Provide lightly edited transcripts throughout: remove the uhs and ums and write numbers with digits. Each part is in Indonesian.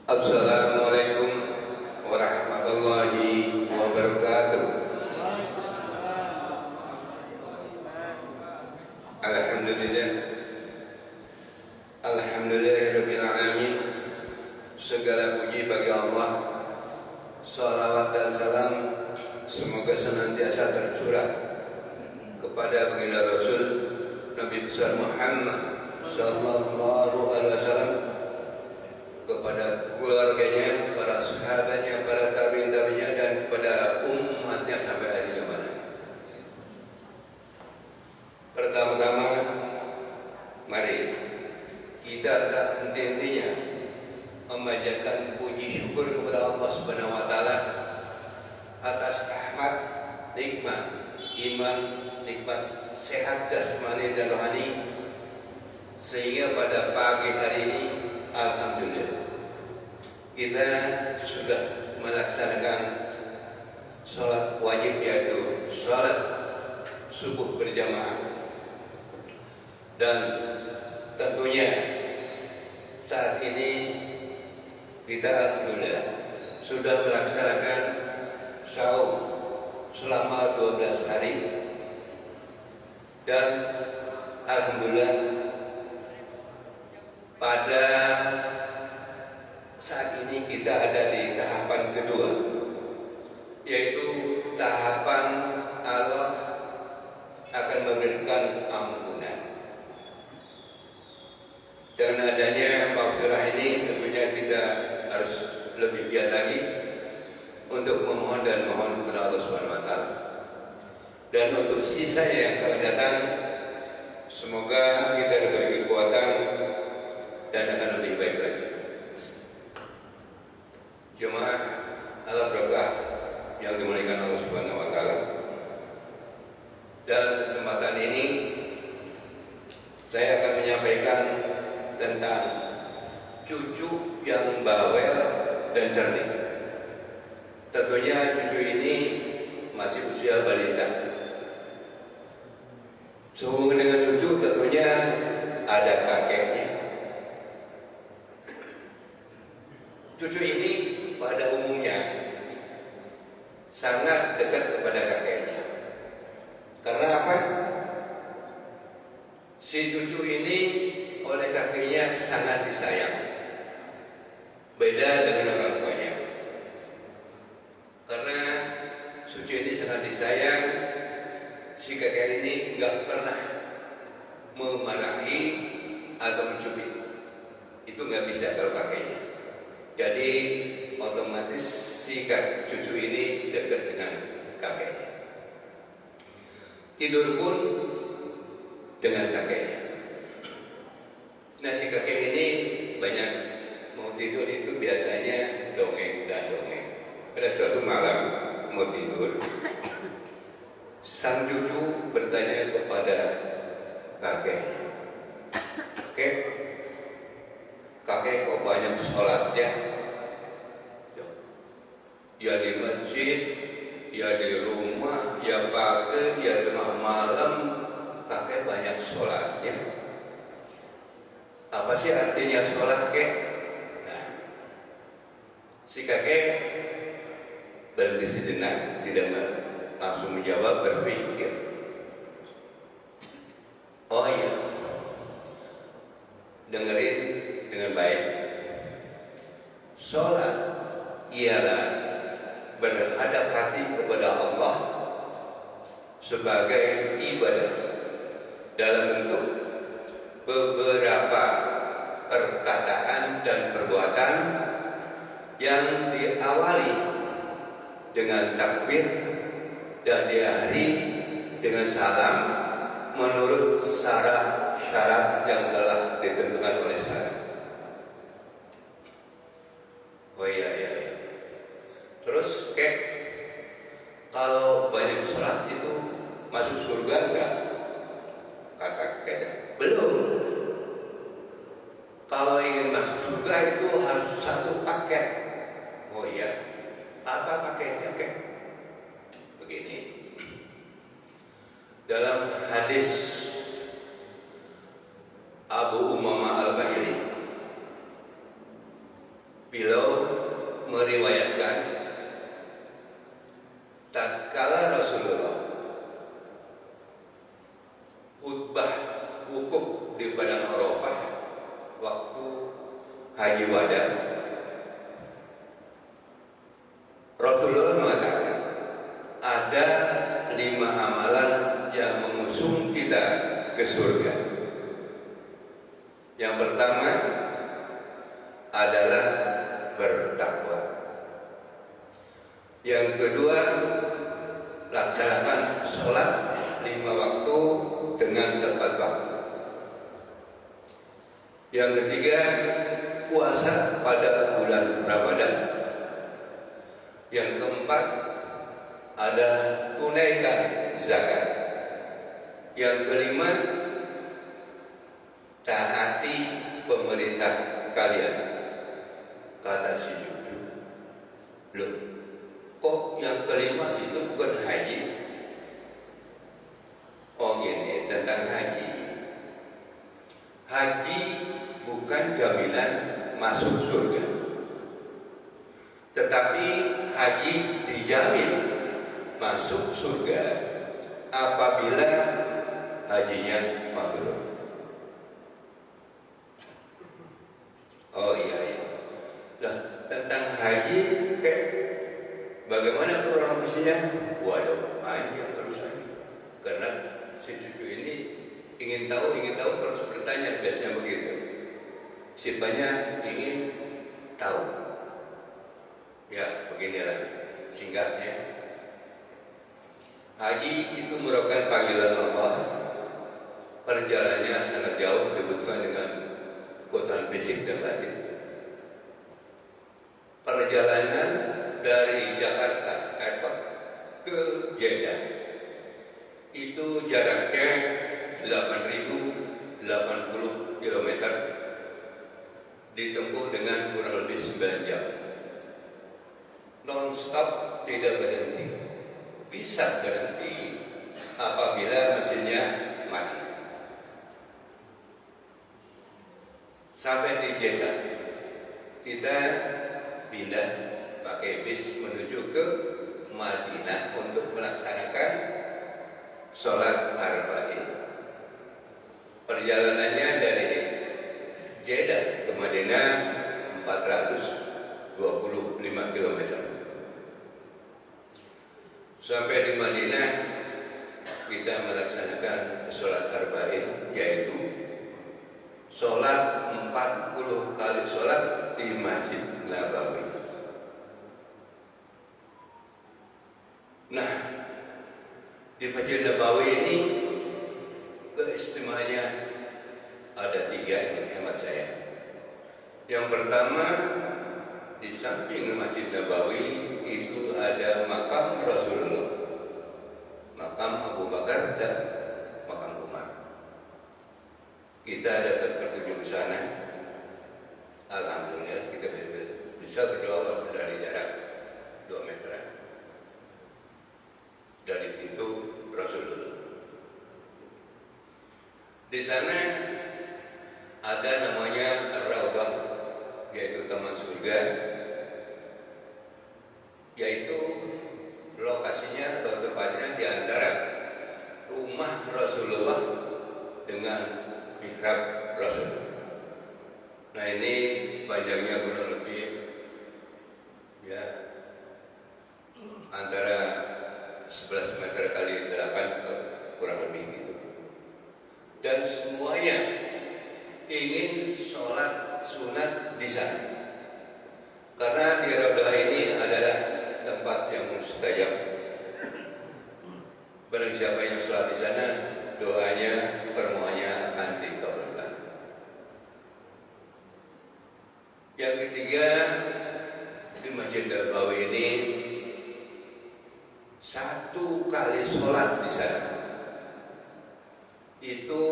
Assalamualaikum warahmatullahi wabarakatuh. Alhamdulillah, alhamdulillahirabbil alamin. Segala puji bagi Allah. Salawat dan salam semoga senantiasa tercurah kepada baginda Rasul Nabi besar Muhammad sallallahu alaihi wasallam, kepada keluarganya, para sahabatnya, para tabi'in-tabi'innya, dan kepada umatnya sampai hari kiamat. Pertama-tama, mari kita tak henti-hentinya memanjatkan puji syukur kepada Allah Subhanahu wa taala atas rahmat, nikmat iman, nikmat sehat jasmani dan rohani, sehingga pada pagi hari ini alhamdulillah kita sudah melaksanakan sholat wajib, yaitu sholat subuh berjamaah. Dan tentunya saat ini kita alhamdulillah sudah melaksanakan saum selama 12 hari, dan alhamdulillah pada saat ini kita ada di tahapan kedua, yaitu tahapan Allah akan memberikan ampunan. Dengan adanya maghfirah ini, tentunya kita harus lebih giat lagi untuk memohon dan mohon kepada Allah Subhanahu wa taala. Dan untuk sisa yang akan datang, semoga kita diberi kekuatan dan akan lebih baik lagi. Jemaah ala berkah yang dimuliakan Allah Subhanahu wa taala. Dalam kesempatan ini saya akan menyampaikan tentang cucu yang bawel dan cerdik. Tentunya cucu ini masih usia balita. Sehubungan dengan cucu tentunya ada kakeknya. Cucu ini pada umumnya sangat dekat kepada kakeknya. Karena apa? Si cucu ini oleh kakeknya sangat disayang, beda dengan orang tuanya. Karena cucu ini sangat disayang, si kakek ini nggak pernah memarahi atau mencubit. Itu nggak bisa kalau kakeknya. Jadi otomatis si cucu ini dekat dengan kakeknya. Tidur pun dengan kakeknya. Nah, si kakek ini banyak mau tidur itu biasanya dongeng dan dongeng. Pada suatu malam mau tidur, sang cucu bertanya kepada kakeknya, kakek kok banyak sholatnya? Ya di masjid, ya di rumah, ya pagi, ya tengah malam, kakek banyak sholatnya. Apa sih artinya sholat, kek? Nah, si kakek berhenti sejenak, tidak langsung menjawab, berpikir. Oh iya, dengerin dengan baik. Sholat ialah berhadap hati kepada Allah sebagai ibadah dalam bentuk beberapa perkataan dan perbuatan yang diawali dengan takbir dan diakhiri dengan salam menurut syarat yang telah ditentukan oleh syariat. Oh iya. Terus kalau banyak sholat itu masuk surga enggak? Kata kakeknya, belum. Kalau ingin masuk surga itu harus satu paket. Oh iya, apa paketnya, kek? Begini. Dalam hadis Abu Umamah Al-Bahili, beliau di padang Arafah waktu haji wada, Rasulullah mengatakan ada 5 amalan yang mengusung kita ke surga. Yang pertama adalah bertakwa. Yang kedua, laksanakan sholat 5 waktu dengan tepat waktu. Yang ketiga, puasa pada bulan Ramadan. Yang keempat, ada tunaikan zakat. Yang kelima, taati pemerintah kalian. Kata si cucu, loh, kok yang kelima itu bukan haji? Oh gini, tentang haji. Haji bukan jaminan masuk surga, tetapi haji dijamin masuk surga apabila hajinya mabrur. Oh iya. Nah, tentang haji kayak bagaimana kronologisnya? Waduh, panjang urusannya. Karena si cucu ini ingin tahu terus bertanya, biasanya begitu. Sifatnya ingin tahu. Ya, beginilah singkatnya. Haji itu merupakan panggilan Allah. Perjalanannya sangat jauh, dibutuhkan dengan kekuatan fisik dan batin. Perjalanan dari Jakarta Airport ke Jeddah itu jaraknya 8.080 km, ditempuh dengan kurang lebih 9 jam. Non-stop, tidak berhenti. Bisa berhenti apabila mesinnya mati. Sampai di Jeddah, kita pindah pakai bis menuju ke Madinah untuk melaksanakan sholat arba'in. Perjalanannya dari Jeddah ke Madinah 425 km. Sampai di Madinah kita melaksanakan sholat arba'in, yaitu sholat 40 kali sholat di Masjid Nabawi. Nah, di Masjid Nabawi ini keistimewaannya ada 3 menurut hemat saya. Yang pertama, di samping Masjid Nabawi itu ada makam Rasulullah, makam Abu Bakar dan makam Umar. Kita dapat berkunjung ke sana. Alhamdulillah kita bisa berdoa dari jarak 2 meter dari pintu Rasulullah. Di sana ada namanya Ar-Raudhah, yaitu taman surga, yaitu lokasinya atau tempatnya di antara rumah Rasulullah dengan mihrab Rasul. Nah, ini panjangnya kurang lebih ya antara 11 meter kali 8 kurang lebih gitu. Dan semuanya ingin sholat sunat di sana, karena di Raudhah ini adalah tempat yang mustajab. Barang siapa yang sholat di sana, doanya, permohonannya akan dikabulkan. Yang ketiga, di Masjid Nabawi ini 1 kali sholat di sana itu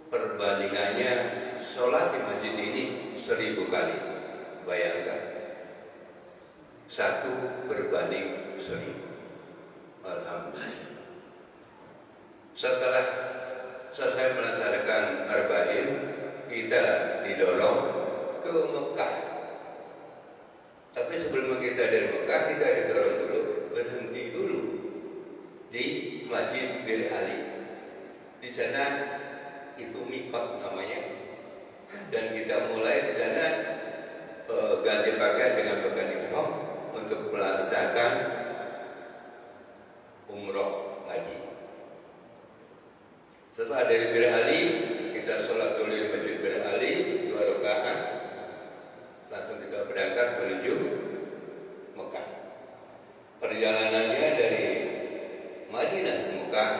perbandingannya sholat di masjid ini 1000 kali. Bayangkan, 1 berbanding 1000. Alhamdulillah. Setelah selesai melaksanakan arba'in, kita didorong ke Mekah. Tapi sebelum kita dari Mekah, kita didorong dulu, berhenti dulu di Masjid Bir Ali. Di sana itu Miqat namanya. Dan kita mulai di sana ganti pakaian dengan pakaian ihram untuk melaksanakan umroh haji. Setelah dari Bir Ali, kita sholat dulu di Masjid Bir Ali 2 rakaat, langsung kita berangkat menuju Mekah. Perjalanannya dari Madinah ke Mekah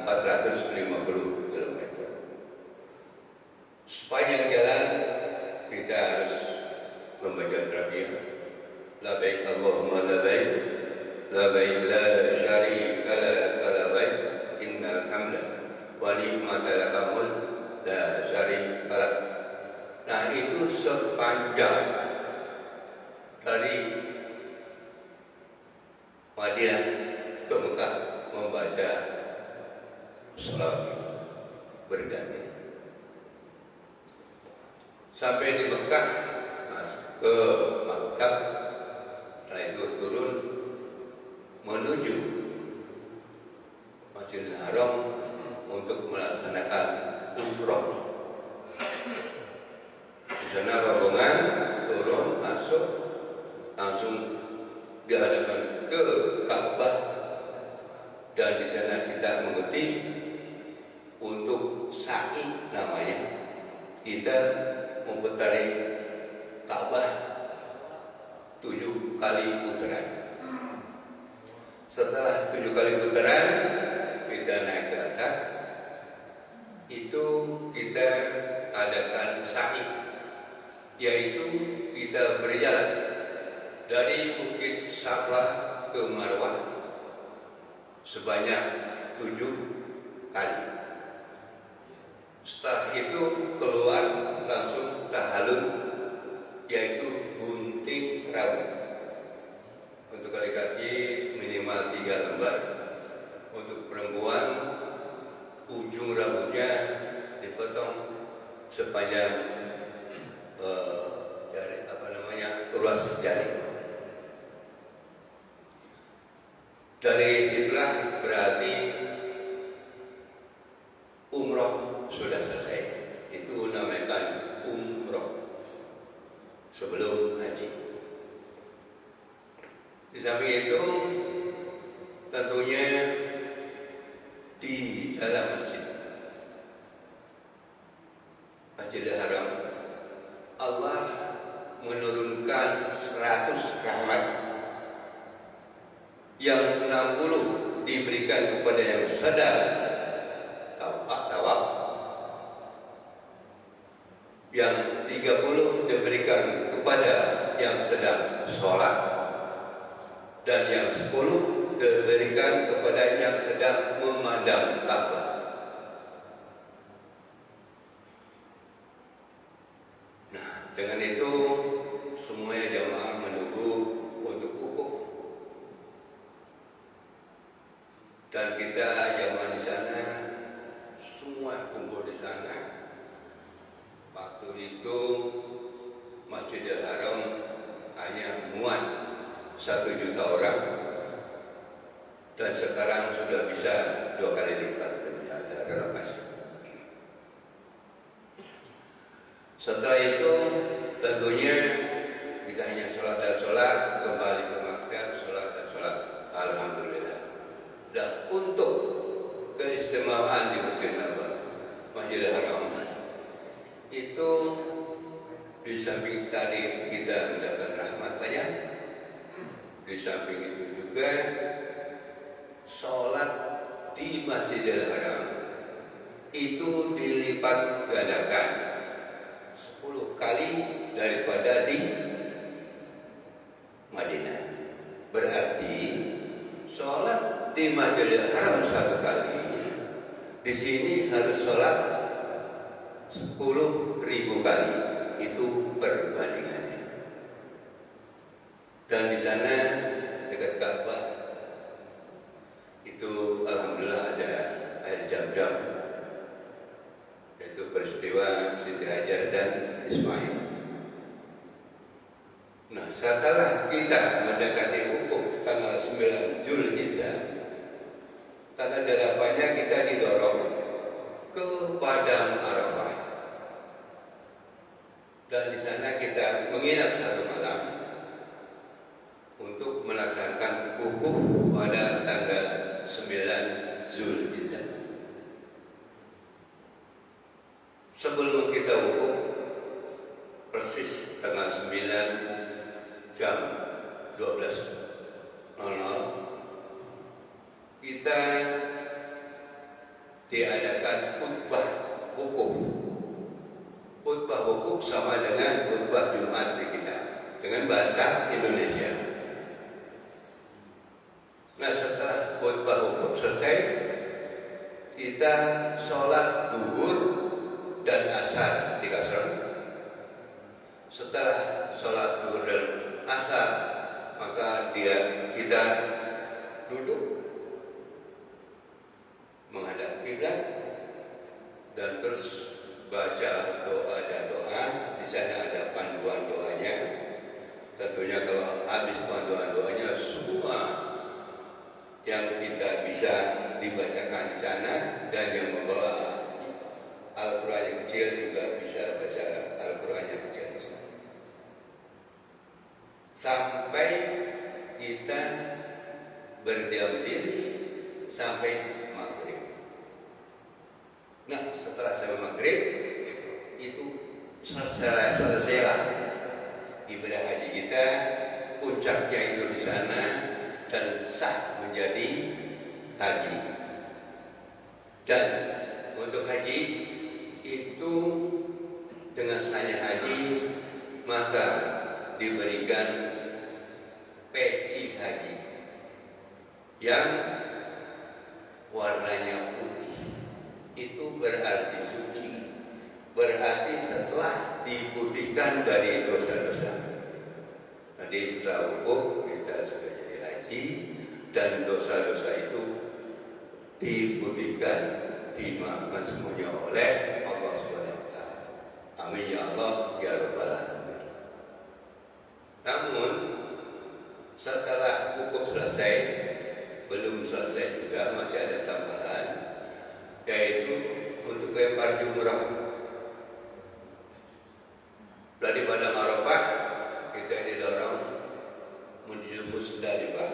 450 km. Sepanjang jalan kita harus membaca talbiyah. Labbaik Allahumma labbaik, labbaik la syarika lak labbaik, innal hamda wa ni'mata lakal mulk la syarika lak. Nah, itu sepanjang dari Madinah ke Mekah membaca selawat itu berganti. Sampai di Mekah masuk ke Makkah, setelah itu turun menuju Masjidil Haram untuk melaksanakan umroh. Di sana rombongan turun masuk langsung dihadapkan ke Ka'bah, dan di sana kita mengikuti untuk sa'i namanya. Kita memutari Ka'bah 7 kali putaran. Setelah 7 kali putaran, kita naik ke atas. Itu kita adakan sa'i, yaitu kita berjalan dari Bukit Safa ke Marwah sebanyak 7 kali. Setelah itu keluar langsung tahallul, yaitu gunting rambut. Untuk laki-laki minimal 3 lembar. Untuk perempuan ujung rambutnya dipotong sepanjang ruas jari. Dari situlah berarti umroh sudah selesai. Itu namakan umroh sebelum haji. Di samping itu tentunya di dalam Masjidil Haram, Allah menurunkan 100 rahmat, yang 60 diberikan kepada yang sedang tawaf, yang 30 diberikan kepada yang sedang sholat, dan yang 10 diberikan kepada yang sedang memandang Ka'bah. Nah, dengan itu semuanya jamaah menunggu untuk wukuf, dan kita jamaah di sana semua kumpul di sana. Waktu itu Masjidil Haram hanya muat 1 juta orang, dan sekarang sudah bisa 2 kali lipat, tentunya ada relokasi. Setelah itu tentunya kita hanya sholat dan sholat, kembali ke Makkah, sholat dan sholat. Alhamdulillah. Dan untuk keistimewaan di Masjidil Haram itu, di samping tadi kita mendapatkan rahmat banyak, di samping itu juga sholat di Masjidil Haram itu dilipat gandakan 10 kali daripada di Madinah. Berarti sholat di Masjidil Haram 1 kali, di sini harus sholat 10.000 kali. Itu perbandingannya. Dan di sana dekat Ka'bah itu alhamdulillah ada air Zam-Zam, yaitu peristiwa Siti Hajar dan Ismail. Nah, setelah kita mendekati wukuf tanggal 9 Zulhijjah, tanggal 8-nya kita didorong ke Padang Arafah. wukuf pada tanggal 9 Zulhijjah. Sebelum kita wukuf persis tanggal 9 jam 12.00 kita diadakan khutbah wukuf. Khutbah wukuf sama dengan khutbah Jumat di kita dengan bahasa Indonesia. Nah, setelah khutbah wukuf selesai, kita sholat zuhur dan asar di Kasron. Setelah sholat zuhur dan asar, maka kita duduk menghadap kiblat dan terus baca doa dan doa. Di sana ada panduan doanya. Tentunya kalau habis panduan doanya, semua yang kita bisa dibacakan di sana, dan yang membawa Al-Quran yang kecil juga bisa baca Al-Quran yang kecil di sana. Sampai kita berdiam diri sampai maghrib. Nah, setelah sampai maghrib itu selesailah ibadah haji kita, puncaknya itu di sana dan sah menjadi haji. Dan untuk haji itu dengan sahnya haji maka diberikan peci haji yang warnanya putih. Itu berarti suci, berarti setelah diputihkan dari dosa-dosa. Tadi setelah wukuf kita sudah jadi haji dan dosa-dosa itu diputihkan, dimaafkan semuanya oleh Allah Subhanahu wa taala. Amin ya Allah ya rabbal alamin. Namun setelah wukuf selesai, belum selesai juga, masih ada tambahan, yaitu untuk lempar jumrah. Dari Padang Arafah kita didorong menuju Musdalifah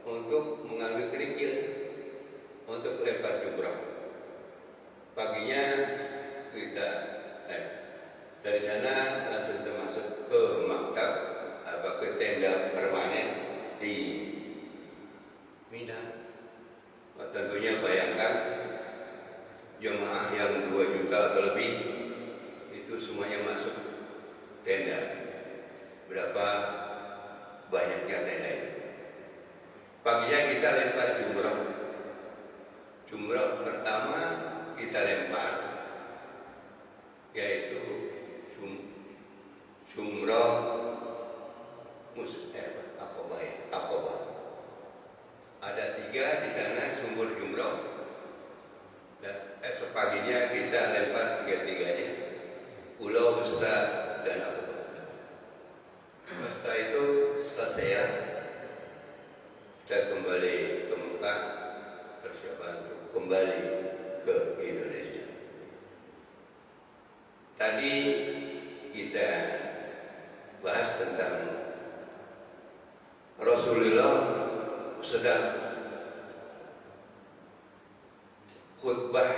untuk mengambil kerikil untuk lempar jumrah. Paginya kita dari sana langsung kita masuk ke maktab, ke tenda permanen di Mina. Tentunya bayangkan jemaah yang 2 juta atau lebih itu semuanya masuk tenda. Berapa banyaknya tenda itu? Paginya kita lempar jumrah. Jumrah pertama kita lempar yaitu jumrah Aqabah. Ada 3 di sana sumur jumrah. Dan esok paginya kita lempar 3-3-nya, Pulau Wusta dan Aqabah. Setelah itu selesai ya, kita kembali ke Mekah, persiapan untuk kembali ke Indonesia. Tadi kita bahas tentang Rasulullah sedang khutbah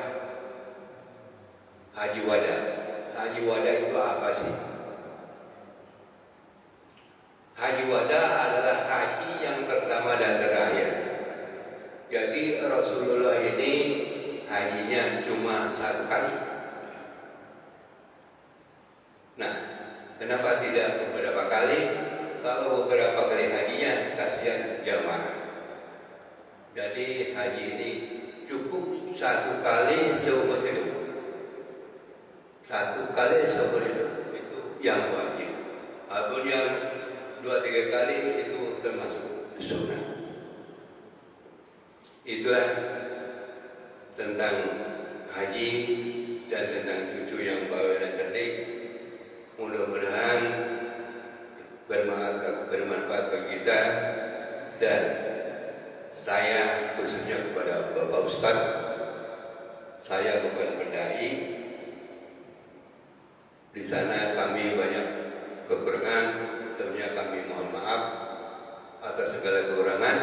Haji Wada. Haji Wada itu apa sih? Haji Wada adalah haji yang pertama dan terakhir. Jadi Rasulullah ini hajinya cuma 1 kali. Nah, kenapa tidak beberapa kali? Kalau beberapa kali hajinya, kasihan jamaah. Jadi haji ini cukup 1 kali seumur hidup. 1 kali seumur hidup itu yang wajib. Adapun yang 2-3 kali itu termasuk sunnah. Itulah tentang haji dan tentang cucu yang bawel dan cerdik. Mudah-mudahan bermanfaat bagi kita, dan saya khususnya kepada Bapak Ustadz, saya bukan pendai. Di sana kami banyak kekurangan, tentunya kami mohon maaf atas segala kekurangan.